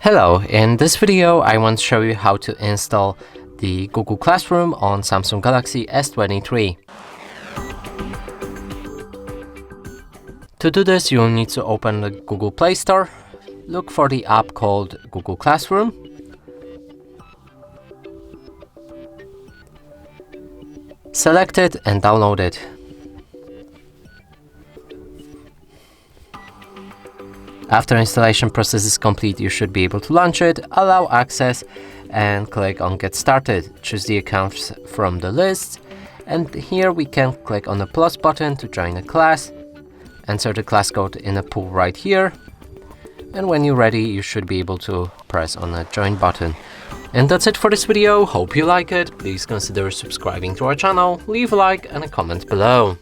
Hello, in this video I want to show you how to install the Google Classroom on Samsung Galaxy S23. To do this, you'll need to open the Google Play Store, look for the app called Google Classroom, select it and download it. After installation process is complete, you should be able to launch it, allow access, and click on Get Started. Choose the accounts from the list, and here we can click on the plus button to join a class. Enter the class code in the pool right here, and when you're ready, you should be able to press on the Join button. And that's it for this video. Hope you like it. Please consider subscribing to our channel, leave a like and a comment below.